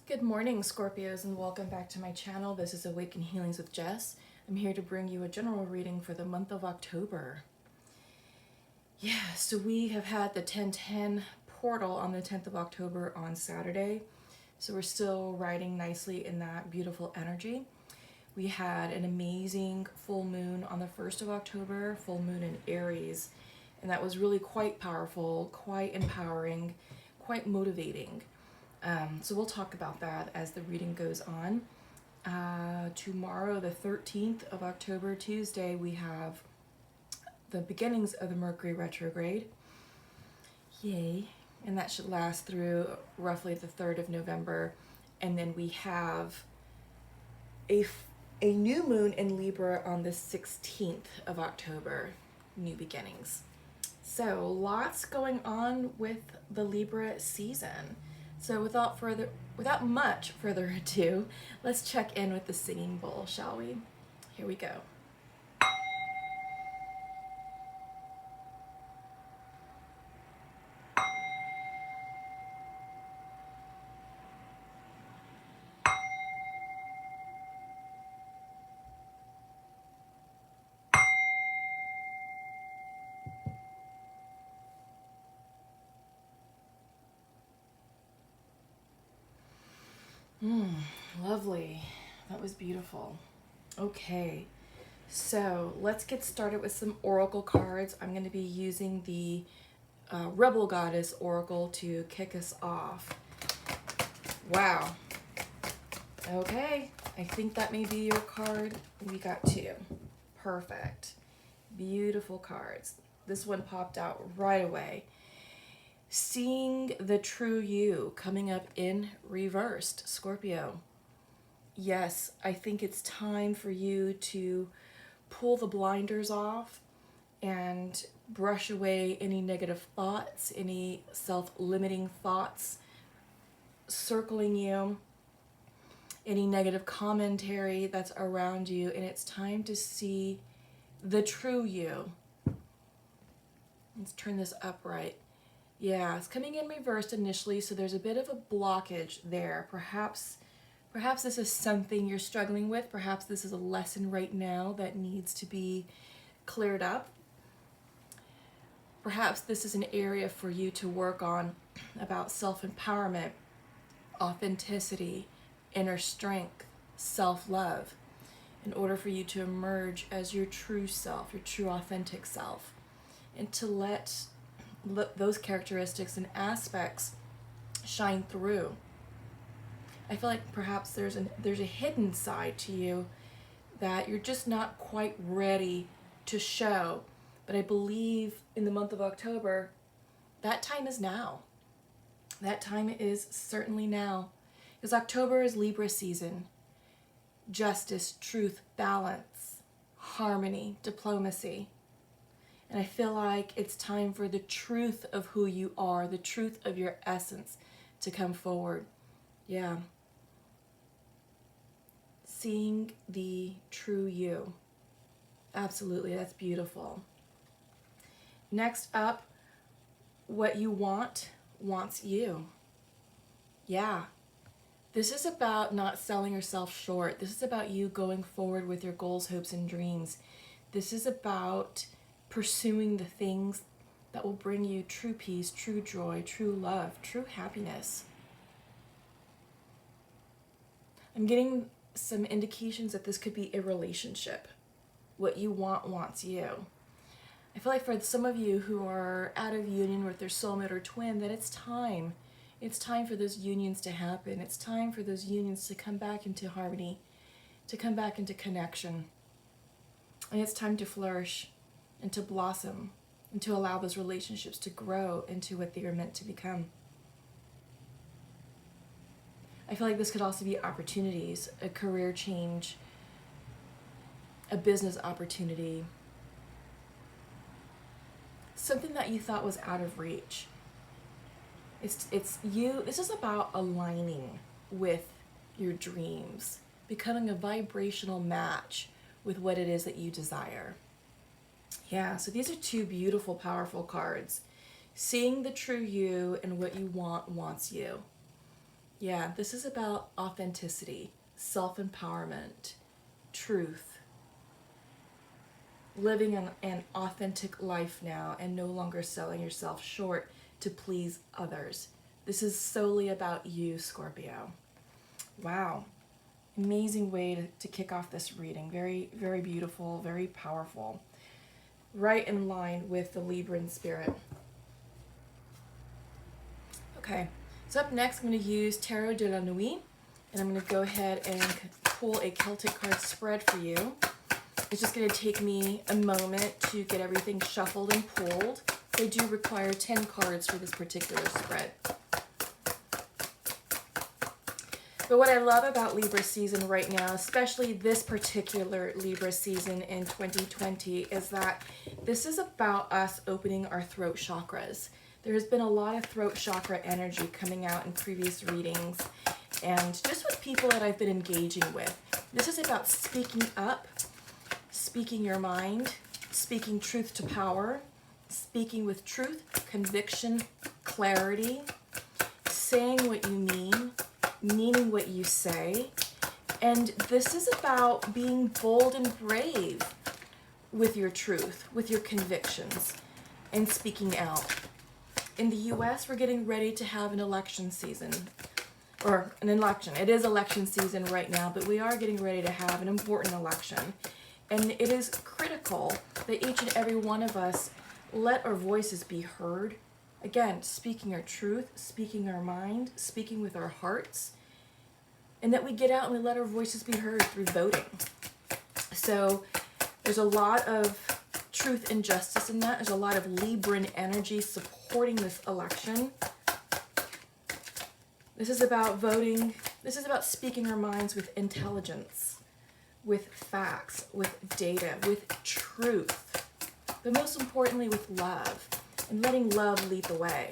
Good morning, Scorpios, and welcome back to my channel. This is Awaken Healings with Jess. I'm here to bring you a general reading for the month of October. Yeah, so we have had the 1010 portal on the 10th of October on Saturday. So we're still riding nicely in that beautiful energy. We had an amazing full moon on the 1st of October, full moon in Aries. And that was really quite powerful, quite empowering, quite motivating. So we'll talk about that as the reading goes on. Tomorrow, the 13th of October, Tuesday, we have the beginnings of the Mercury retrograde. Yay. And that should last through roughly the 3rd of November. And then we have a new moon in Libra on the 16th of October, new beginnings. So lots going on with the Libra season. So without much further ado, let's check in with the singing bowl, shall we? Here we go. Lovely. That was beautiful. Okay, so let's get started with some oracle cards. I'm going to be using the Rebel Goddess Oracle to kick us off. Wow. Okay, I think that may be your card. We got two. Perfect. Beautiful cards. This one popped out right away. Seeing the true you coming up in reversed, Scorpio. Yes, I think it's time for you to pull the blinders off and brush away any negative thoughts, any self-limiting thoughts circling you, any negative commentary that's around you, and it's time to see the true you. Let's turn this upright. Yeah, it's coming in reversed initially, so there's a bit of a blockage there. Perhaps this is something you're struggling with. Perhaps this is a lesson right now that needs to be cleared up. Perhaps this is an area for you to work on about self-empowerment, authenticity, inner strength, self-love, in order for you to emerge as your true self, your true authentic self, and to let those characteristics and aspects shine through. I feel like perhaps there's a hidden side to you that you're just not quite ready to show. But I believe in the month of October, that time is now. That time is certainly now. Because October is Libra season. Justice, truth, balance, harmony, diplomacy. And I feel like it's time for the truth of who you are, the truth of your essence to come forward. Yeah. Seeing the true you. Absolutely, that's beautiful. Next up, what you want wants you. Yeah. This is about not selling yourself short. This is about you going forward with your goals, hopes, and dreams. This is about pursuing the things that will bring you true peace, true joy, true love, true happiness. I'm getting some indications that this could be a relationship. What you want wants you. I feel like for some of you who are out of union with their soulmate or twin, that it's time. It's time for those unions to happen. It's time for those unions to come back into harmony, to come back into connection. And it's time to flourish and to blossom and to allow those relationships to grow into what they are meant to become. I feel like this could also be opportunities, a career change, a business opportunity, something that you thought was out of reach. It's you. This is about aligning with your dreams, becoming a vibrational match with what it is that you desire. Yeah, so these are two beautiful, powerful cards. Seeing the true you and what you want wants you. Yeah, this is about authenticity, self-empowerment, truth, living an authentic life now and no longer selling yourself short to please others. This is solely about you, Scorpio. Wow. Amazing way to kick off this reading. Very, very beautiful, very powerful. Right in line with the Libran spirit. Okay, so up next I'm going to use Tarot de la Nuit, and I'm going to go ahead and pull a Celtic card spread for you. It's just going to take me a moment to get everything shuffled and pulled. They do require 10 cards for this particular spread. But what I love about Libra season right now, especially this particular Libra season in 2020, is that this is about us opening our throat chakras. There has been a lot of throat chakra energy coming out in previous readings and just with people that I've been engaging with. This is about speaking up, speaking your mind, speaking truth to power, speaking with truth, conviction, clarity, saying what you mean, meaning what you say. And this is about being bold and brave with your truth, with your convictions, and speaking out. In the US, we're getting ready to have an election season, or an election. It is election season right now, but we are getting ready to have an important election. And it is critical that each and every one of us let our voices be heard. Again, speaking our truth, speaking our mind, speaking with our hearts, and that we get out and we let our voices be heard through voting. So there's a lot of truth and justice in that. There's a lot of Libran energy supporting this election. This is about voting. This is about speaking our minds with intelligence, with facts, with data, with truth, but most importantly with love, and letting love lead the way.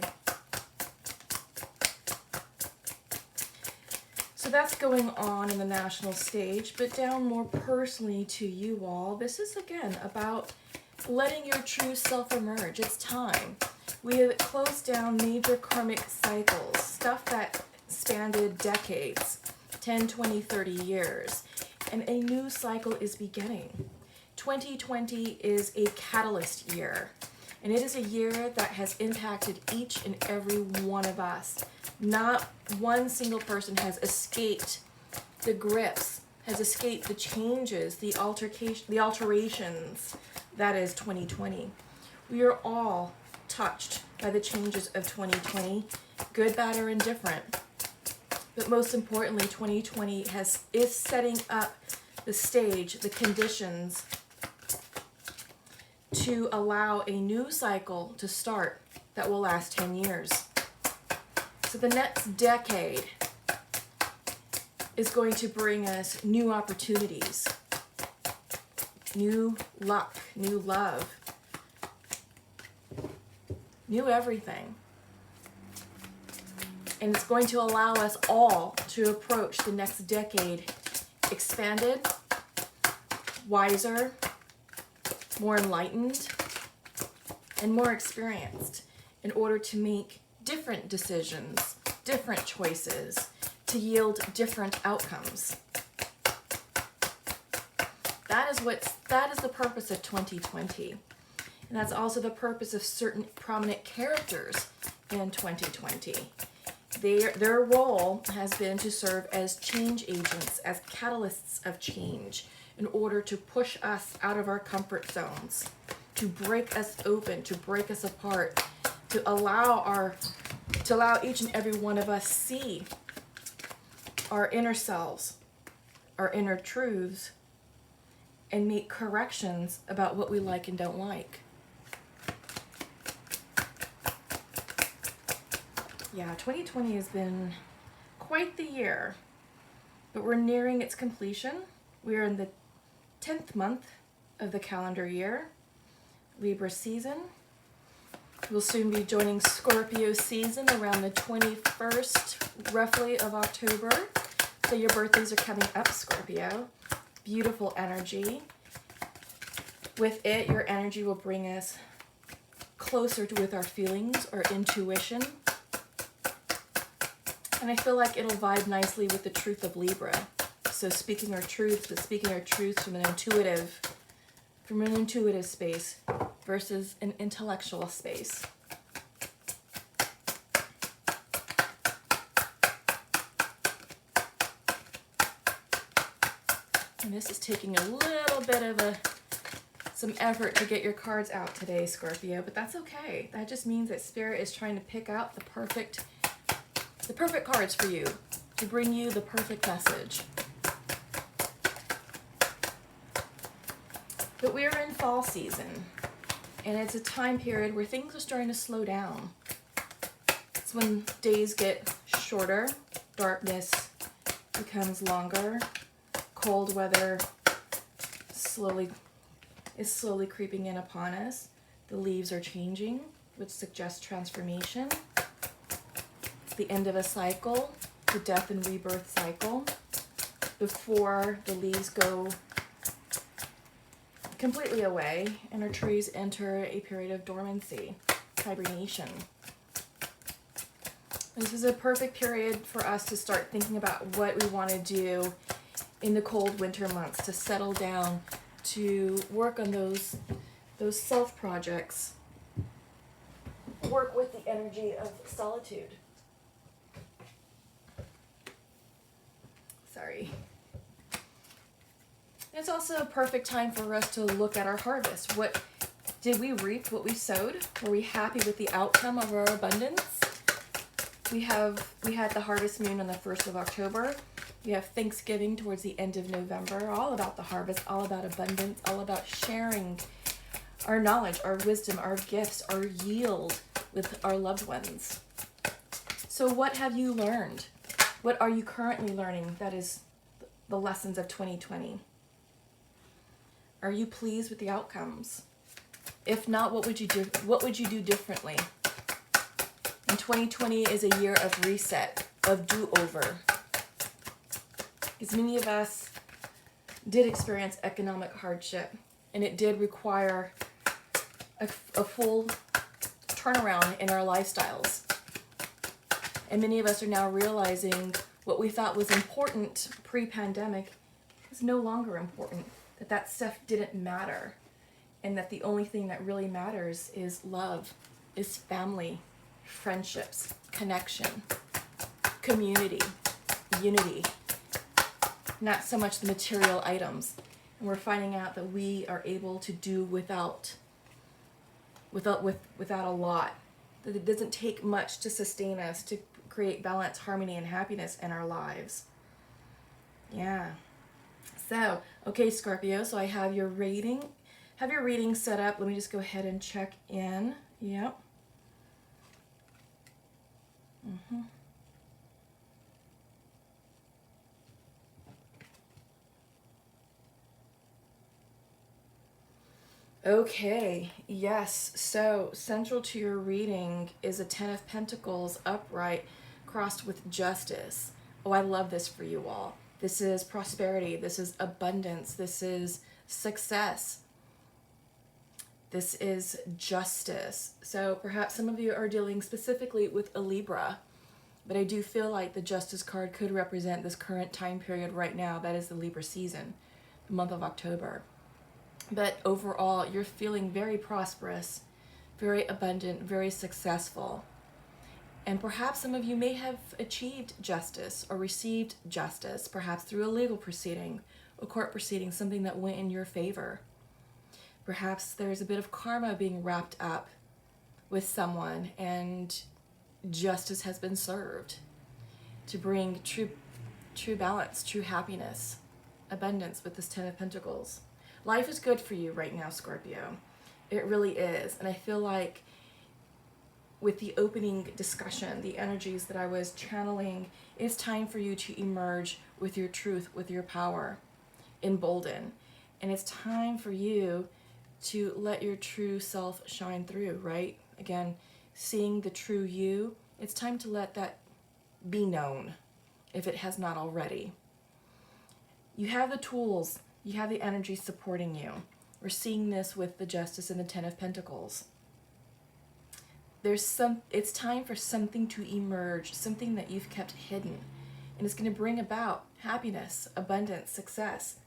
So that's going on in the national stage, but down more personally to you all, this is again about letting your true self emerge. It's time. We have closed down major karmic cycles, stuff that spanned decades, 10, 20, 30 years, and a new cycle is beginning. 2020 is a catalyst year, and it is a year that has impacted each and every one of us. Not one single person has escaped the grips, has escaped the changes, the alterations that is 2020. We are all touched by the changes of 2020, good, bad, or indifferent. But most importantly, 2020 is setting up the stage, the conditions to allow a new cycle to start that will last 10 years. So the next decade is going to bring us new opportunities, new luck, new love, new everything. And it's going to allow us all to approach the next decade expanded, wiser, more enlightened, and more experienced in order to make different decisions, different choices, to yield different outcomes. That is the purpose of 2020. And that's also the purpose of certain prominent characters in 2020. Their role has been to serve as change agents, as catalysts of change, in order to push us out of our comfort zones, to break us open, to break us apart, to allow each and every one of us see our inner selves, our inner truths, and make corrections about what we like and don't like. Yeah, 2020 has been quite the year, but we're nearing its completion. We are in the 10th month of the calendar year, Libra season. We'll soon be joining Scorpio season around the 21st, roughly, of October. So your birthdays are coming up, Scorpio. Beautiful energy. With it, your energy will bring us closer with our feelings, our intuition. And I feel like it'll vibe nicely with the truth of Libra. So speaking our truths, but speaking our truths from an intuitive space versus an intellectual space. And this is taking a little bit of some effort to get your cards out today, Scorpio, but that's okay. That just means that Spirit is trying to pick out the perfect cards for you, to bring you the perfect message. But we are in fall season, and it's a time period where things are starting to slow down. It's when days get shorter, darkness becomes longer, cold weather is slowly creeping in upon us. The leaves are changing, which suggests transformation. It's the end of a cycle, the death and rebirth cycle, before the leaves go completely away and our trees enter a period of dormancy, hibernation. This is a perfect period for us to start thinking about what we want to do in the cold winter months, to settle down, to work on those self projects, work with the energy of solitude. Sorry. It's also a perfect time for us to look at our harvest. What did we reap? What we sowed? Were we happy with the outcome of our abundance? We had the harvest moon on the 1st of October. We have Thanksgiving towards the end of November, all about the harvest, all about abundance, all about sharing our knowledge, our wisdom, our gifts, our yield with our loved ones. So what have you learned? What are you currently learning that is the lessons of 2020? Are you pleased with the outcomes? If not, what would you do? What would you do differently? And 2020 is a year of reset, of do-over. Because many of us did experience economic hardship, and it did require a full turnaround in our lifestyles. And many of us are now realizing what we thought was important pre-pandemic is no longer important, that stuff didn't matter, and that the only thing that really matters is love, is family, friendships, connection, community, unity, not so much the material items. And we're finding out that we are able to do without a lot, that it doesn't take much to sustain us, to create balance, harmony, and happiness in our lives. Yeah. So, okay, Scorpio, so I have your reading set up. Let me just go ahead and check in. Yep. Okay, yes, so central to your reading is a Ten of Pentacles upright crossed with Justice. Oh, I love this for you all. This is prosperity, this is abundance, this is success, this is justice. So perhaps some of you are dealing specifically with a Libra, but I do feel like the Justice card could represent this current time period right now. That is the Libra season, the month of October. But overall, you're feeling very prosperous, very abundant, very successful. And perhaps some of you may have achieved justice or received justice, perhaps through a legal proceeding, a court proceeding, something that went in your favor. Perhaps there's a bit of karma being wrapped up with someone and justice has been served to bring true balance, true happiness, abundance with this Ten of Pentacles. Life is good for you right now, Scorpio. It really is. And I feel like with the opening discussion, the energies that I was channeling, it's time for you to emerge with your truth, with your power, embolden. And it's time for you to let your true self shine through, right? Again, seeing the true you, it's time to let that be known if it has not already. You have the tools, you have the energy supporting you. We're seeing this with the Justice and the Ten of Pentacles. it's time for something to emerge, something that you've kept hidden, and it's going to bring about happiness, abundance, success.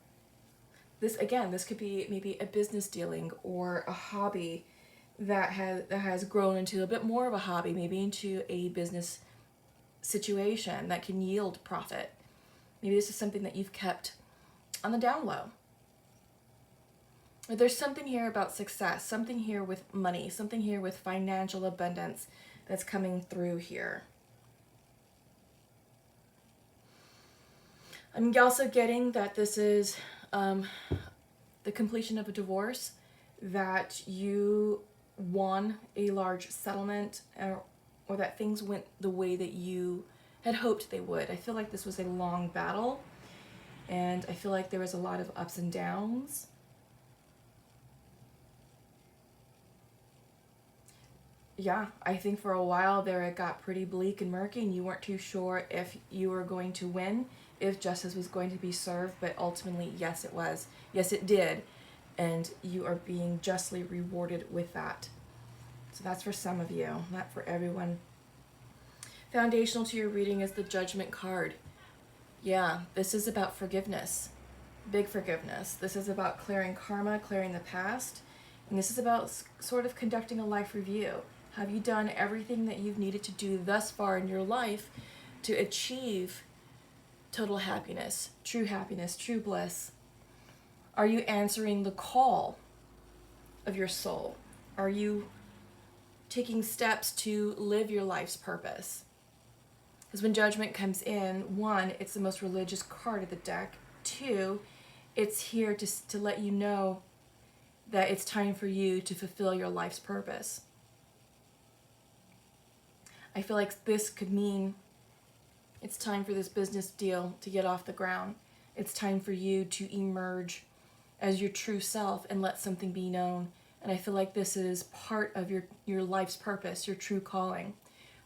This could be maybe a business dealing or a hobby that has grown into a bit more of a hobby, maybe into a business situation that can yield profit. Maybe this is something that you've kept on the down low. But there's something here about success, something here with money, something here with financial abundance that's coming through here. I'm also getting that this is the completion of a divorce, that you won a large settlement, or that things went the way that you had hoped they would. I feel like this was a long battle, and I feel like there was a lot of ups and downs. Yeah, I think for a while there it got pretty bleak and murky, and you weren't too sure if you were going to win, if justice was going to be served, but ultimately, yes, it was. Yes, it did, and you are being justly rewarded with that. So that's for some of you, not for everyone. Foundational to your reading is the Judgment card. Yeah, this is about forgiveness, big forgiveness. This is about clearing karma, clearing the past, and this is about sort of conducting a life review. Have you done everything that you've needed to do thus far in your life to achieve total happiness, true bliss? Are you answering the call of your soul? Are you taking steps to live your life's purpose? Because when Judgment comes in, 1, it's the most religious card of the deck. 2, it's here to let you know that it's time for you to fulfill your life's purpose. I feel like this could mean it's time for this business deal to get off the ground. It's time for you to emerge as your true self and let something be known. And I feel like this is part of your life's purpose, your true calling.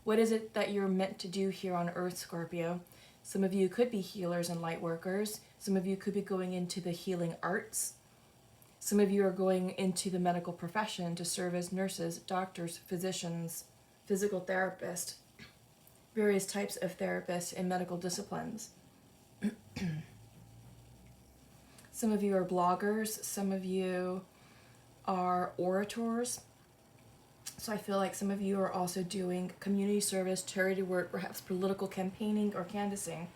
What is it that you're meant to do here on Earth, Scorpio? Some of you could be healers and light workers. Some of you could be going into the healing arts. Some of you are going into the medical profession to serve as nurses, doctors, physicians, physical therapists, various types of therapists in medical disciplines. Some of you are bloggers. Some of you are orators. So I feel like some of you are also doing community service, charity work, perhaps political campaigning or canvassing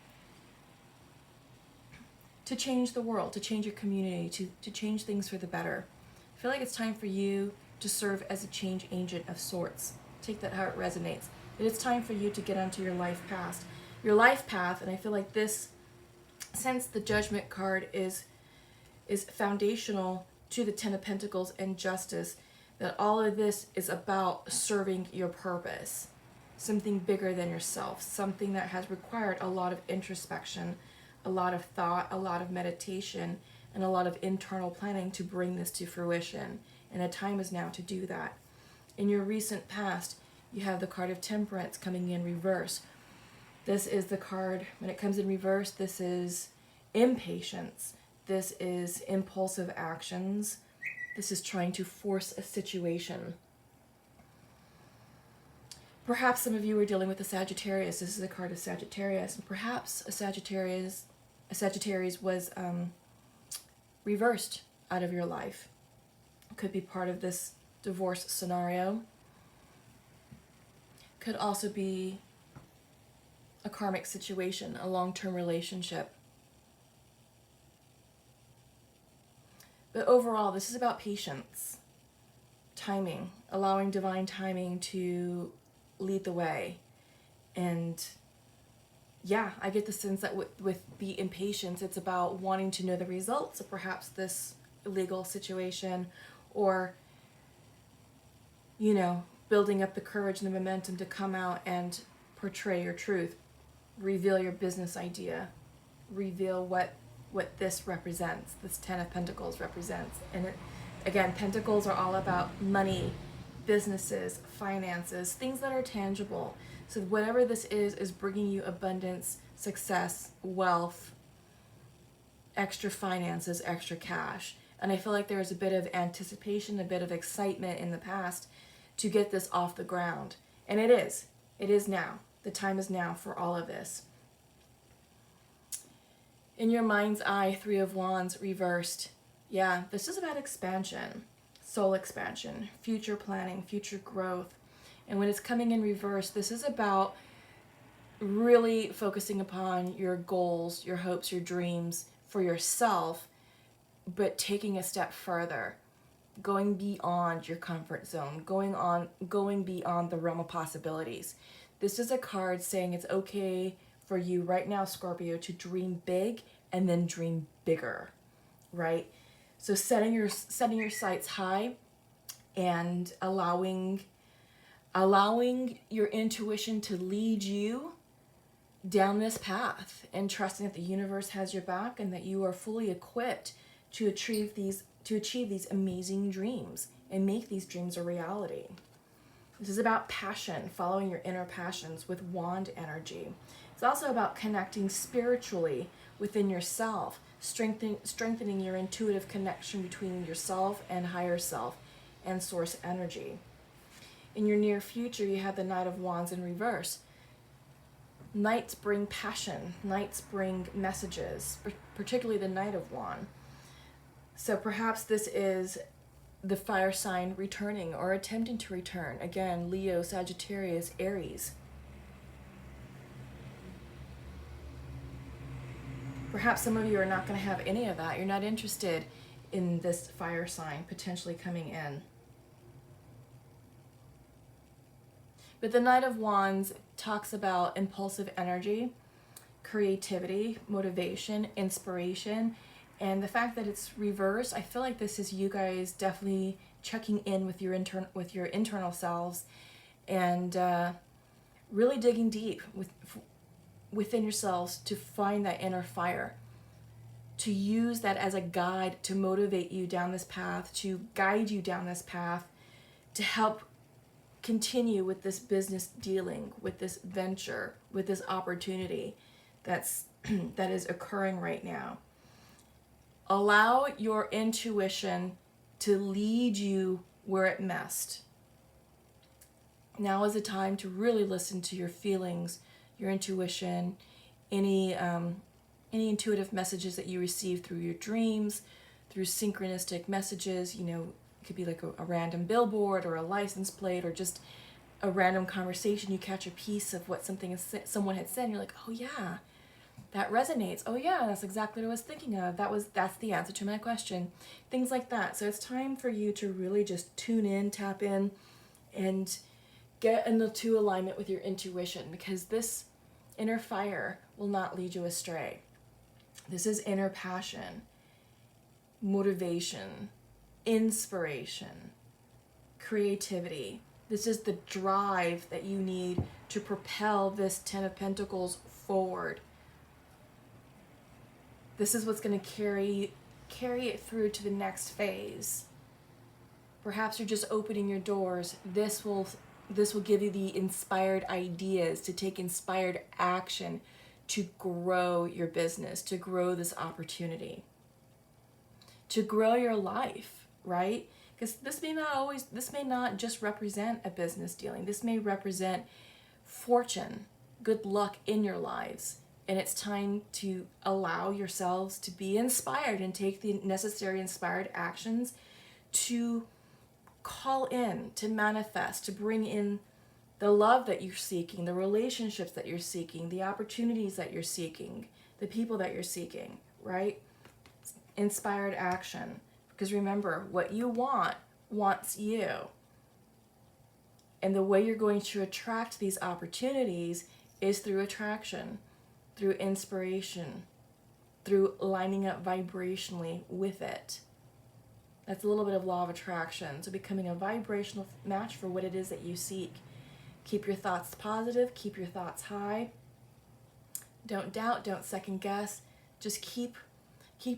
to change the world, to change your community, to change things for the better. I feel like it's time for you to serve as a change agent of sorts. Take that how it resonates. But it's time for you to get onto your life path. Your life path, and I feel like this, since the Judgment card is foundational to the Ten of Pentacles and Justice, that all of this is about serving your purpose, something bigger than yourself, something that has required a lot of introspection, a lot of thought, a lot of meditation, and a lot of internal planning to bring this to fruition. And the time is now to do that. In your recent past, you have the card of Temperance coming in reverse. This is the card, when it comes in reverse, this is impatience. This is impulsive actions. This is trying to force a situation. Perhaps some of you are dealing with a Sagittarius. This is a card of Sagittarius. And perhaps a Sagittarius was reversed out of your life. It could be part of this divorce scenario. Could also be a karmic situation, a long-term relationship. But overall, this is about patience, timing, allowing divine timing to lead the way. And yeah, I get the sense that with the impatience, it's about wanting to know the results of perhaps this illegal situation, or, building up the courage and the momentum to come out and portray your truth, reveal your business idea, reveal what this represents, this Ten of Pentacles represents. And again, Pentacles are all about money, businesses, finances, things that are tangible. So whatever this is bringing you abundance, success, wealth, extra finances, extra cash. And I feel like there was a bit of anticipation, a bit of excitement in the past to get this off the ground. And it is. It is now. The time is now for all of this. In your mind's eye, Three of Wands reversed. Yeah, this is about expansion, soul expansion, future planning, future growth. And when it's coming in reverse, this is about really focusing upon your goals, your hopes, your dreams for yourself, but taking a step further, going beyond your comfort zone, going beyond the realm of possibilities. This is a card saying it's okay for you right now, Scorpio, to dream big and then dream bigger, right? So setting your sights high and allowing your intuition to lead you down this path, and trusting that the universe has your back and that you are fully equipped to achieve these amazing dreams and make these dreams a reality. This is about passion, following your inner passions with wand energy. It's also about connecting spiritually within yourself, strengthening your intuitive connection between yourself and higher self and source energy. In your near future, you have the Knight of Wands in reverse. Knights bring passion. Knights bring messages, particularly the Knight of Wands. So perhaps this is the fire sign returning or attempting to return. Again, Leo, Sagittarius, Aries. Perhaps some of you are not going to have any of that. You're not interested in this fire sign potentially coming in. But the Knight of Wands talks about impulsive energy, creativity, motivation, inspiration, and the fact that it's reversed. I feel like this is you guys definitely checking in with your internal selves and really digging deep within yourselves to find that inner fire, to use that as a guide to motivate you down this path, to guide you down this path, to help continue with this business dealing, with this venture, with this opportunity that is occurring right now. Allow your intuition to lead you where it must. Now is the time to really listen to your feelings, your intuition, any intuitive messages that you receive through your dreams, through synchronistic messages. You know, it could be like a random billboard or a license plate or just a random conversation. You catch a piece of what someone had said and you're like, oh yeah, that resonates. Oh yeah, that's exactly what I was thinking of. That's the answer to my question. Things like that. So it's time for you to really just tune in, tap in, and get into alignment with your intuition, because this inner fire will not lead you astray. This is inner passion, motivation, inspiration, creativity. This is the drive that you need to propel this Ten of Pentacles forward. This is what's going to carry it through to the next phase. Perhaps you're just opening your doors. This will give you the inspired ideas to take inspired action to grow your business, to grow this opportunity, to grow your life, right? Because this may not just represent a business dealing. This may represent fortune, good luck in your lives. And it's time to allow yourselves to be inspired and take the necessary inspired actions to call in, to manifest, to bring in the love that you're seeking, the relationships that you're seeking, the opportunities that you're seeking, the people that you're seeking, right? Inspired action. Because remember, what you want wants you. And the way you're going to attract these opportunities is through attraction, through inspiration, through lining up vibrationally with it. That's a little bit of law of attraction. So becoming a vibrational match for what it is that you seek. Keep your thoughts positive. Keep your thoughts high. Don't doubt. Don't second guess. Just keep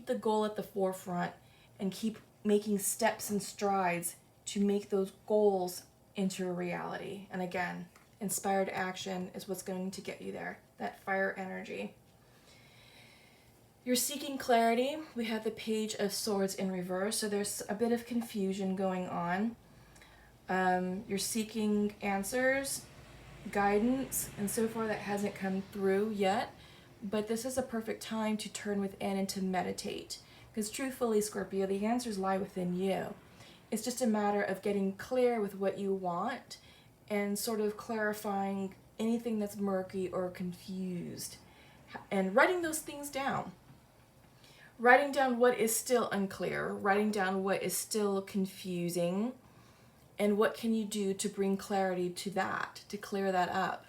the goal at the forefront and keep making steps and strides to make those goals into a reality. And again, inspired action is what's going to get you there. That fire energy. You're seeking clarity. We have the Page of Swords in reverse, so there's a bit of confusion going on. You're seeking answers, guidance, and so far that hasn't come through yet. But this is a perfect time to turn within and to meditate. Because truthfully, Scorpio, the answers lie within you. It's just a matter of getting clear with what you want and sort of clarifying anything that's murky or confused and writing those things down. Writing down what is still unclear, writing down what is still confusing, and what can you do to bring clarity to that, to clear that up.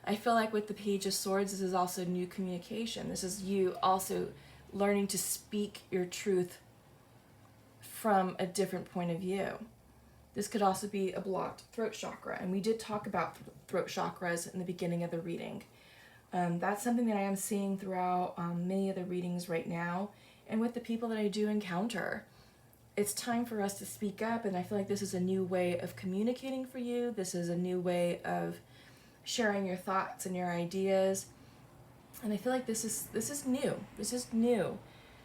I feel like with the Page of Swords, this is also new communication. This is you also learning to speak your truth from a different point of view. This could also be a blocked throat chakra, and we did talk about throat chakras in the beginning of the reading. That's something that I am seeing throughout many of the readings right now, and with the people that I do encounter. It's time for us to speak up, and I feel like this is a new way of communicating for you. This is a new way of sharing your thoughts and your ideas, and I feel like this is new. This is new,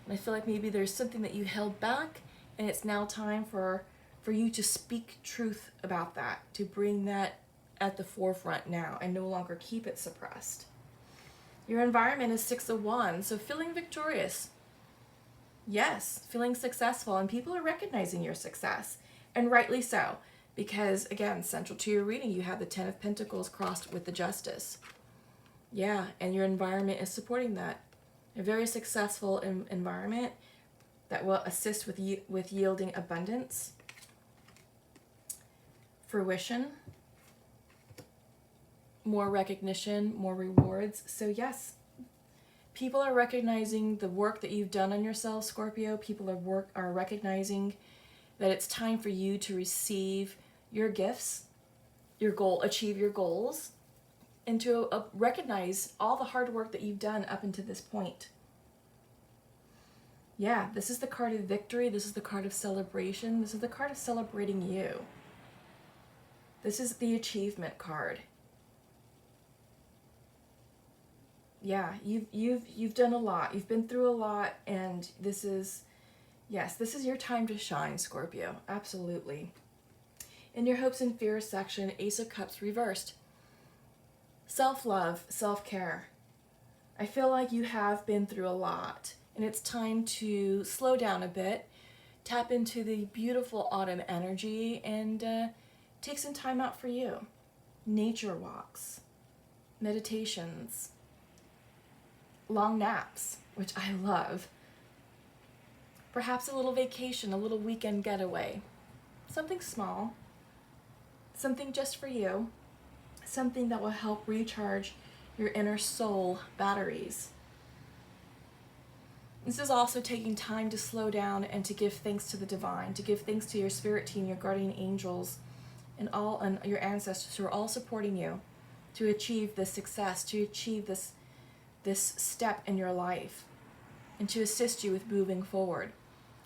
and I feel like maybe there's something that you held back, and it's now time for you to speak truth about that, to bring that at the forefront now and no longer keep it suppressed. Your environment is 6 of Wands, so feeling victorious. Yes, feeling successful, and people are recognizing your success, and rightly so, because again, central to your reading, you have the 10 of Pentacles crossed with the Justice. Yeah, and your environment is supporting that. A very successful environment that will assist with yielding abundance, fruition, more recognition, more rewards. So yes, people are recognizing the work that you've done on yourself, Scorpio. People are recognizing that it's time for you to receive your gifts, achieve your goals, and to recognize all the hard work that you've done up until this point. Yeah, this is the card of victory. This is the card of celebration. This is the card of celebrating you. This is the achievement card. Yeah, you've done a lot. You've been through a lot, and this is your time to shine, Scorpio. Absolutely. In your hopes and fears section, Ace of Cups reversed. Self-love, self-care. I feel like you have been through a lot, and it's time to slow down a bit, tap into the beautiful autumn energy, and take some time out for you. Nature walks, meditations, long naps, which I love. Perhaps a little vacation, a little weekend getaway. Something small, something just for you, something that will help recharge your inner soul batteries. This is also taking time to slow down and to give thanks to the divine, to give thanks to your spirit team, your guardian angels, and your ancestors who are all supporting you to achieve this success, to achieve this step in your life, and to assist you with moving forward.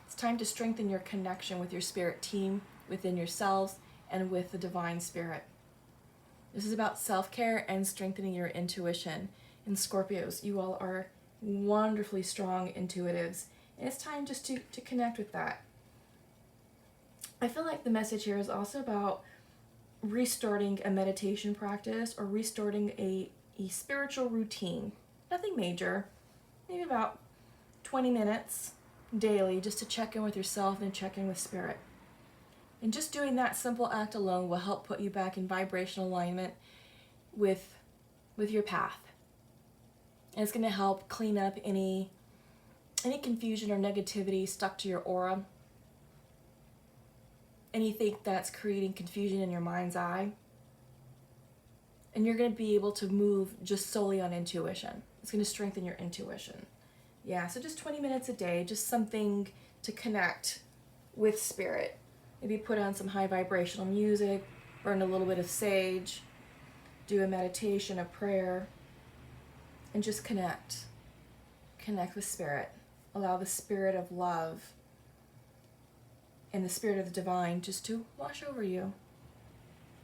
It's time to strengthen your connection with your spirit team, within yourselves, and with the divine spirit. This is about self-care and strengthening your intuition. And Scorpios, you all are wonderfully strong intuitives, and it's time just to connect with that. I feel like the message here is also about restarting a meditation practice or restarting a spiritual routine. Nothing major, maybe about 20 minutes daily just to check in with yourself and check in with spirit. And just doing that simple act alone will help put you back in vibrational alignment with your path. And it's going to help clean up any confusion or negativity stuck to your aura. Anything that's creating confusion in your mind's eye. And you're going to be able to move just solely on intuition. It's going to strengthen your intuition. Yeah, so just 20 minutes a day, just something to connect with spirit. Maybe put on some high vibrational music, burn a little bit of sage, do a meditation, a prayer, and just connect. Connect with spirit. Allow the spirit of love and the spirit of the divine just to wash over you.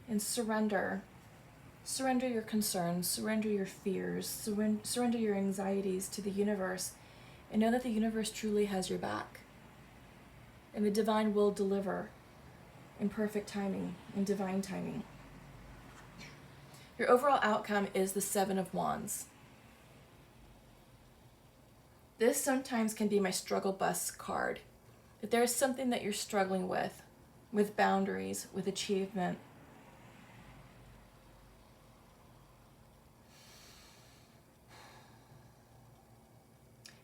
And surrender. Surrender your concerns, surrender your fears, surrender your anxieties to the universe, and know that the universe truly has your back. And the divine will deliver. in perfect timing, in divine timing. Your overall outcome is the Seven of Wands. This sometimes can be my struggle bus card. If there is something that you're struggling with boundaries, with achievement,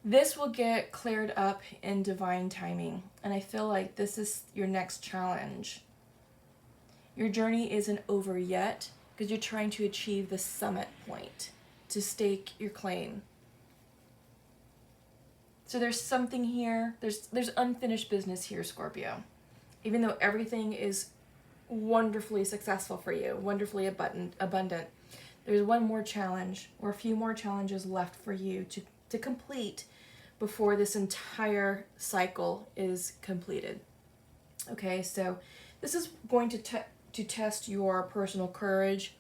this will get cleared up in divine timing. And I feel like this is your next challenge. Your journey isn't over yet because you're trying to achieve the summit point, to stake your claim. So there's something here, there's unfinished business here, Scorpio. Even though everything is wonderfully successful for you, wonderfully abundant, there's one more challenge or a few more challenges left for you to complete before this entire cycle is completed. Okay, so this is going to test your personal courage,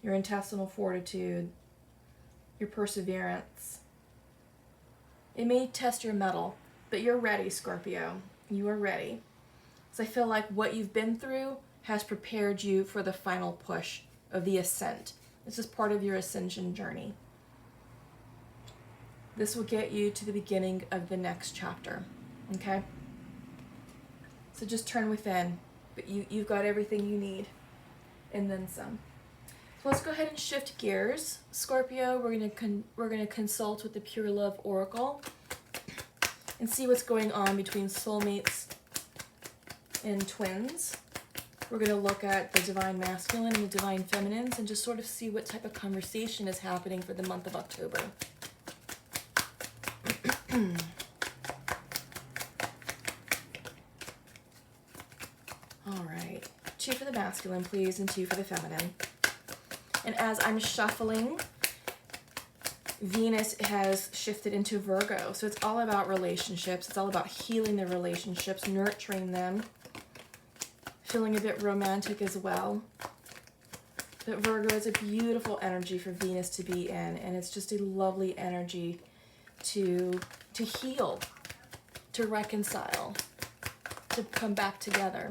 your intestinal fortitude, your perseverance. It may test your mettle, but you're ready, Scorpio. You are ready. So I feel like what you've been through has prepared you for the final push of the ascent. This is part of your ascension journey. This will get you to the beginning of the next chapter, okay? So just turn within, but you've got everything you need, and then some. So let's go ahead and shift gears. Scorpio, we're gonna consult with the Pure Love Oracle and see what's going on between soulmates and twins. We're gonna look at the divine masculine and the divine feminines and just sort of see what type of conversation is happening for the month of October. All right, 2 for the masculine, please, and 2 for the feminine. And as I'm shuffling, Venus has shifted into Virgo. So it's all about relationships. It's all about healing the relationships, nurturing them, feeling a bit romantic as well. But Virgo is a beautiful energy for Venus to be in, and it's just a lovely energy to heal, to reconcile, to come back together.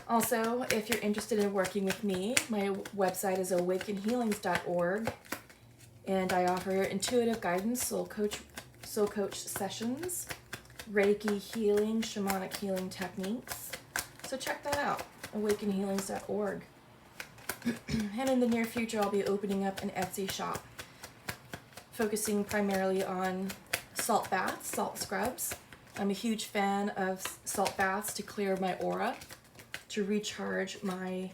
Also, if you're interested in working with me, my website is awakenhealings.org, and I offer intuitive guidance, soul coach sessions, Reiki healing, shamanic healing techniques. So check that out, awakenhealings.org. And in the near future, I'll be opening up an Etsy shop, focusing primarily on salt baths, salt scrubs. I'm a huge fan of salt baths to clear my aura, to recharge my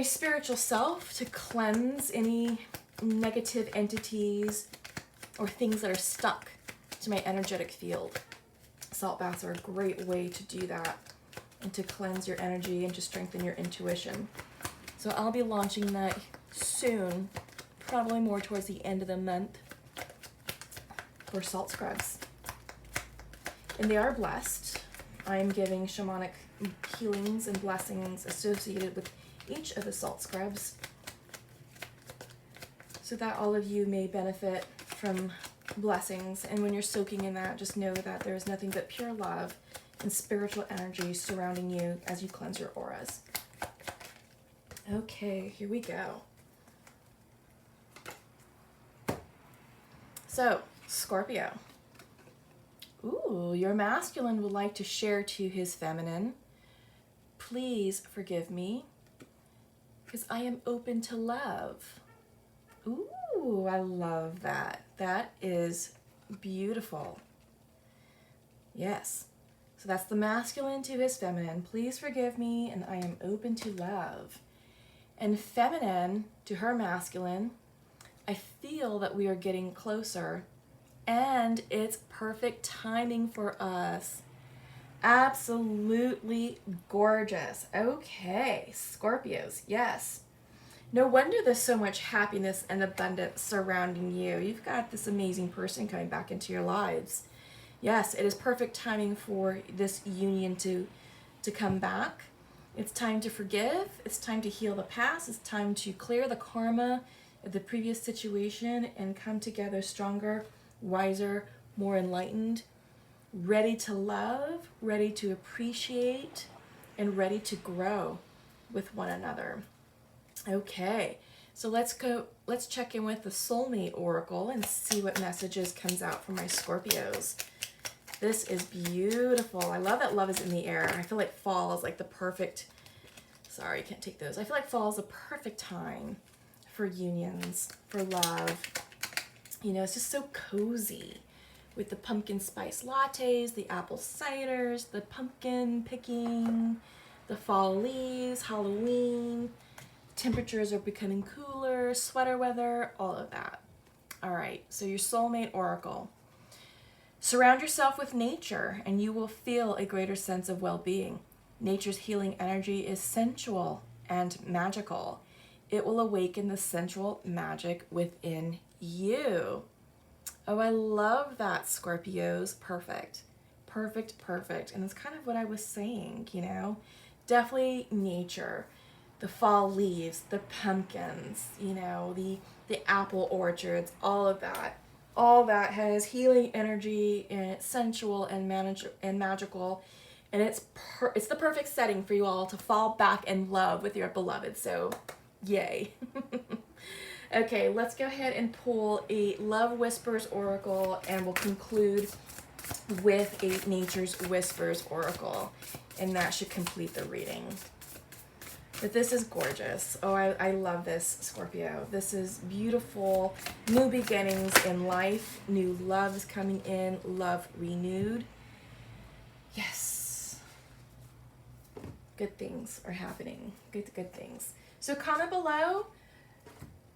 spiritual self, to cleanse any negative entities or things that are stuck to my energetic field. Salt baths are a great way to do that and to cleanse your energy and to strengthen your intuition. So I'll be launching that soon, probably more towards the end of the month, for salt scrubs. And they are blessed. I'm giving shamanic healings and blessings associated with each of the salt scrubs so that all of you may benefit from blessings. And when you're soaking in that, just know that there is nothing but pure love and spiritual energy surrounding you as you cleanse your auras. Okay, here we go. So, Scorpio. Ooh, your masculine would like to share to his feminine, please forgive me, because I am open to love. Ooh, I love that. That is beautiful. Yes. So that's the masculine to his feminine. Please forgive me, and I am open to love. And feminine to her masculine, I feel that we are getting closer, and it's perfect timing for us. Absolutely gorgeous. Okay, Scorpios, yes. No wonder there's so much happiness and abundance surrounding you. You've got this amazing person coming back into your lives. Yes, it is perfect timing for this union to come back. It's time to forgive. It's time to heal the past. It's time to clear the karma of the previous situation and come together stronger, wiser, more enlightened. ready to love, ready to appreciate, and ready to grow with one another. Okay, so let's check in with the Soulmate Oracle and see what messages comes out for my Scorpios. This is beautiful. I love that love is in the air. I feel like fall is like the perfect, sorry, I can't take those. I feel like fall is the perfect time for unions, for love. You know, it's just so cozy with the pumpkin spice lattes, the apple ciders, the pumpkin picking, the fall leaves, Halloween. Temperatures are becoming cooler, sweater weather, all of that. All right, so your Soulmate Oracle. Surround yourself with nature and you will feel a greater sense of well-being. Nature's healing energy is sensual and magical. It will awaken the sensual magic within you. Oh, I love that, Scorpios. Perfect. Perfect, perfect. And that's kind of what I was saying, you know? Definitely nature. The fall leaves, the pumpkins, you know, the apple orchards, all of that. All that has healing energy and it's sensual and magical. And it's the perfect setting for you all to fall back in love with your beloved. So, yay. Okay, let's go ahead and pull a Love Whispers Oracle and we'll conclude with a Nature's Whispers Oracle. And that should complete the reading. But this is gorgeous. Oh, I love this, Scorpio. This is beautiful. New beginnings in life. New loves coming in. Love renewed. Yes. Good things are happening. Good things. So comment below.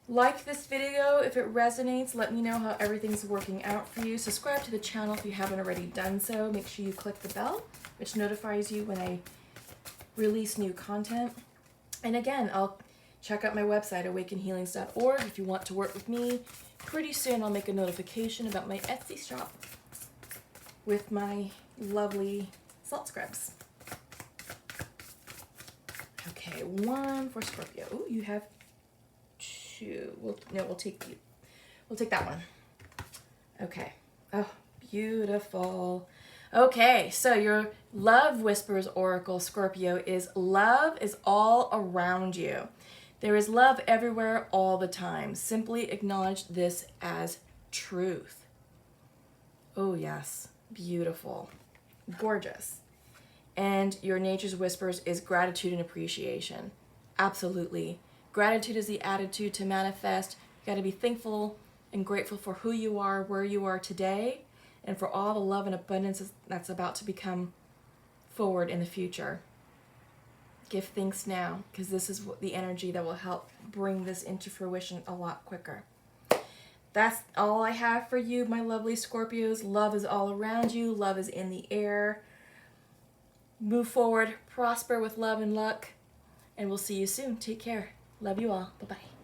Like this video if it resonates. Let me know how everything's working out for you. Subscribe to the channel if you haven't already done so. Make sure you click the bell, which notifies you when I release new content. And again, I'll check out my website, awakenhealings.org, if you want to work with me. Pretty soon I'll make a notification about my Etsy shop with my lovely salt scrubs. Okay, one for Scorpio. Oh, you have two. We'll take that one. Okay. Oh, beautiful. Okay, so your Love Whispers Oracle, Scorpio, is love is all around you. There is love everywhere all the time. Simply acknowledge this as truth. Oh, yes. Beautiful. Gorgeous. And your Nature's Whispers is gratitude and appreciation. Absolutely. Gratitude is the attitude to manifest. You got to be thankful and grateful for who you are, where you are today, and for all the love and abundance that's about to become forward in the future. Give thanks now, because this is the energy that will help bring this into fruition a lot quicker. That's all I have for you, my lovely Scorpios. Love is all around you. Love is in the air. Move forward, prosper with love and luck, and we'll see you soon. Take care. Love you all. Bye-bye.